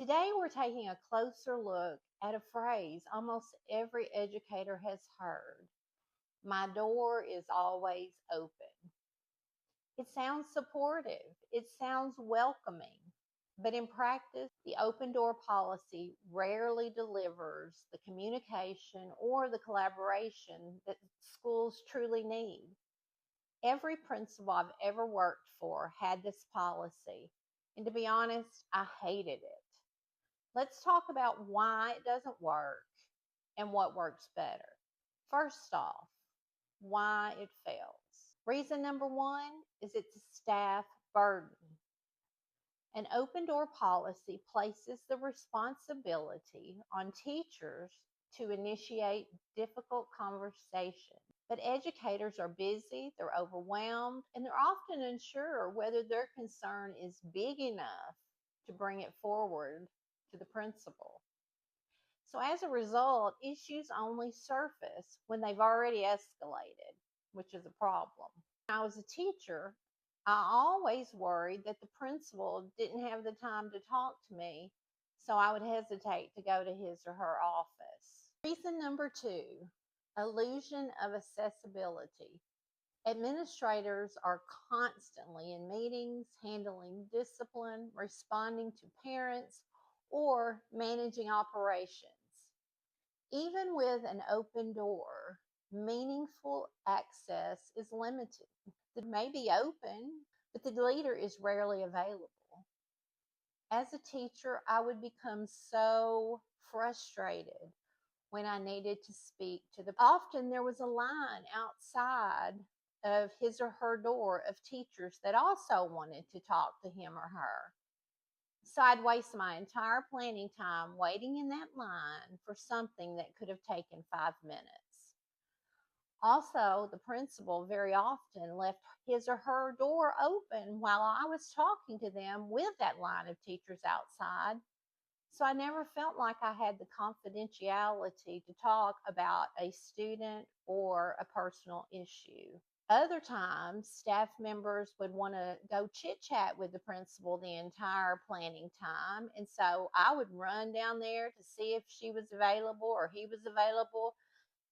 Today, we're taking a closer look at a phrase almost every educator has heard: my door is always open. It sounds supportive, it sounds welcoming, but in practice, the open door policy rarely delivers the communication or the collaboration that schools truly need. Every principal I've ever worked for had this policy, and to be honest, I hated it. Let's talk about why it doesn't work and what works better. First off, why it fails. Reason number one is it's a staff burden. An open door policy places the responsibility on teachers to initiate difficult conversations. But educators are busy, they're overwhelmed, and they're often unsure whether their concern is big enough to bring it forward to the principal. So as a result, issues only surface when they've already escalated, which is a problem. When I was a teacher, I always worried that the principal didn't have the time to talk to me, so I would hesitate to go to his or her office. Reason number two, illusion of accessibility. Administrators are constantly in meetings, handling discipline, responding to parents, or managing operations. Even with an open door, meaningful access is limited. It may be open, but the leader is rarely available. As a teacher, I would become so frustrated when I needed to speak to the. Often there was a line outside of his or her door of teachers that also wanted to talk to him or her. So I'd waste my entire planning time waiting in that line for something that could have taken 5 minutes. Also, the principal very often left his or her door open while I was talking to them with that line of teachers outside. So I never felt like I had the confidentiality to talk about a student or a personal issue. Other times, staff members would want to go chit chat with the principal the entire planning time. And so I would run down there to see if she was available or he was available.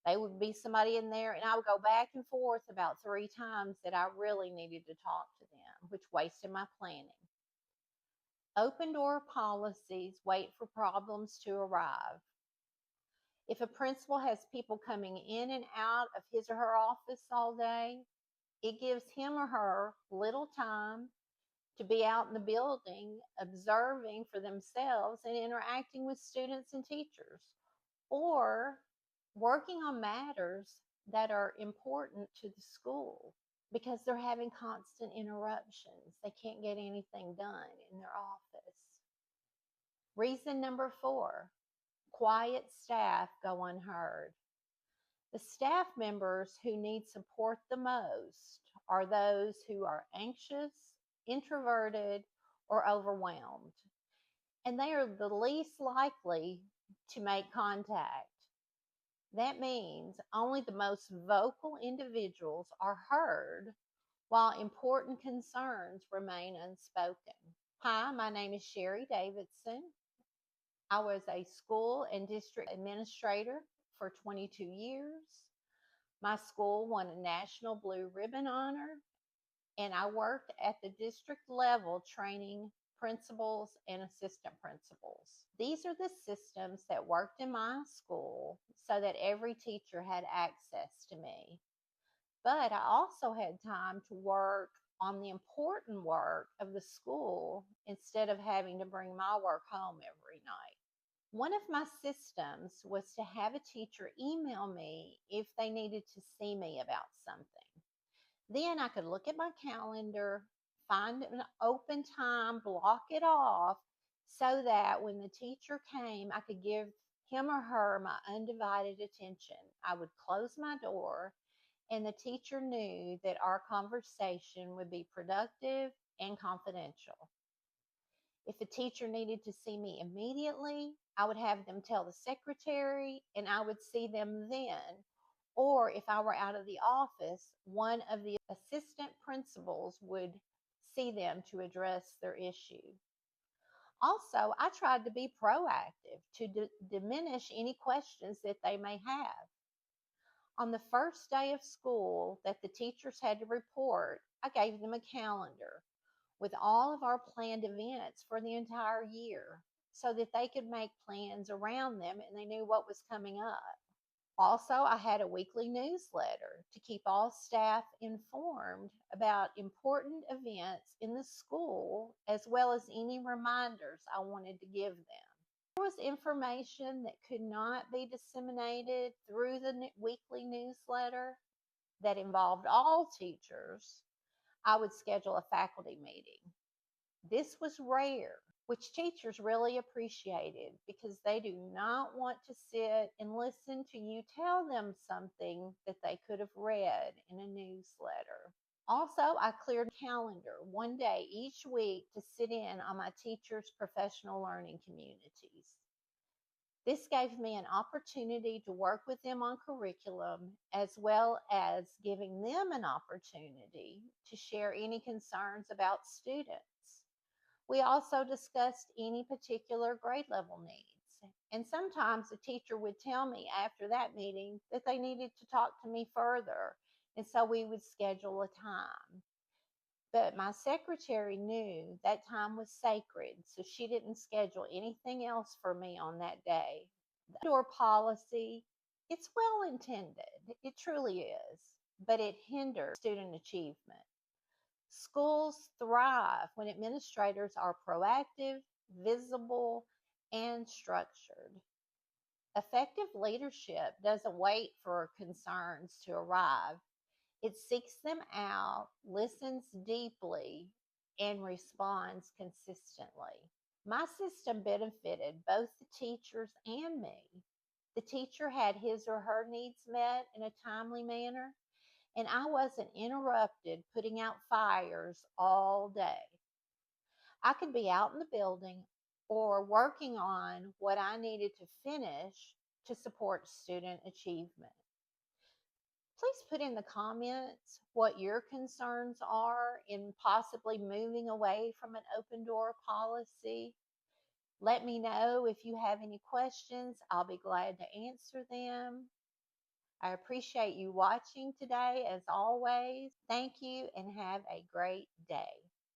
They would be somebody in there, and I would go back and forth about 3 times that I really needed to talk to them, which wasted my planning. Open door policies wait for problems to arrive. If a principal has people coming in and out of his or her office all day, it gives him or her little time to be out in the building, observing for themselves and interacting with students and teachers, or working on matters that are important to the school because they're having constant interruptions. They can't get anything done in their office. Reason number 4, quiet staff go unheard. The staff members who need support the most are those who are anxious, introverted, or overwhelmed. And they are the least likely to make contact. That means only the most vocal individuals are heard while important concerns remain unspoken. Hi, my name is Sherry Davidson. I was a school and district administrator for 22 years. My school won a National Blue Ribbon honor, and I worked at the district level training principals and assistant principals. These are the systems that worked in my school so that every teacher had access to me. But I also had time to work on the important work of the school instead of having to bring my work home every night. One of my systems was to have a teacher email me if they needed to see me about something. Then I could look at my calendar, find an open time, block it off, so that when the teacher came, I could give him or her my undivided attention. I would close my door, and the teacher knew that our conversation would be productive and confidential. If a teacher needed to see me immediately, I would have them tell the secretary, and I would see them then. Or if I were out of the office, one of the assistant principals would see them to address their issue. Also, I tried to be proactive to diminish any questions that they may have. On the first day of school that the teachers had to report, I gave them a calendar with all of our planned events for the entire year so that they could make plans around them and they knew what was coming up. Also, I had a weekly newsletter to keep all staff informed about important events in the school as well as any reminders I wanted to give them. There was information that could not be disseminated through the weekly newsletter that involved all teachers. I would schedule a faculty meeting. This was rare, which teachers really appreciated because they do not want to sit and listen to you tell them something that they could have read in a newsletter. Also, I cleared a calendar one day each week to sit in on my teachers' professional learning communities. This gave me an opportunity to work with them on curriculum as well as giving them an opportunity to share any concerns about students. We also discussed any particular grade level needs. And sometimes a teacher would tell me after that meeting that they needed to talk to me further. And so we would schedule a time. But my secretary knew that time was sacred, so she didn't schedule anything else for me on that day. The door policy, it's well intended, it truly is, but it hinders student achievement. Schools thrive when administrators are proactive, visible, and structured. Effective leadership doesn't wait for concerns to arrive. It seeks them out, listens deeply, and responds consistently. My system benefited both the teachers and me. The teacher had his or her needs met in a timely manner, and I wasn't interrupted putting out fires all day. I could be out in the building or working on what I needed to finish to support student achievement. Please put in the comments what your concerns are in possibly moving away from an open door policy. Let me know if you have any questions. I'll be glad to answer them. I appreciate you watching today as always. Thank you and have a great day.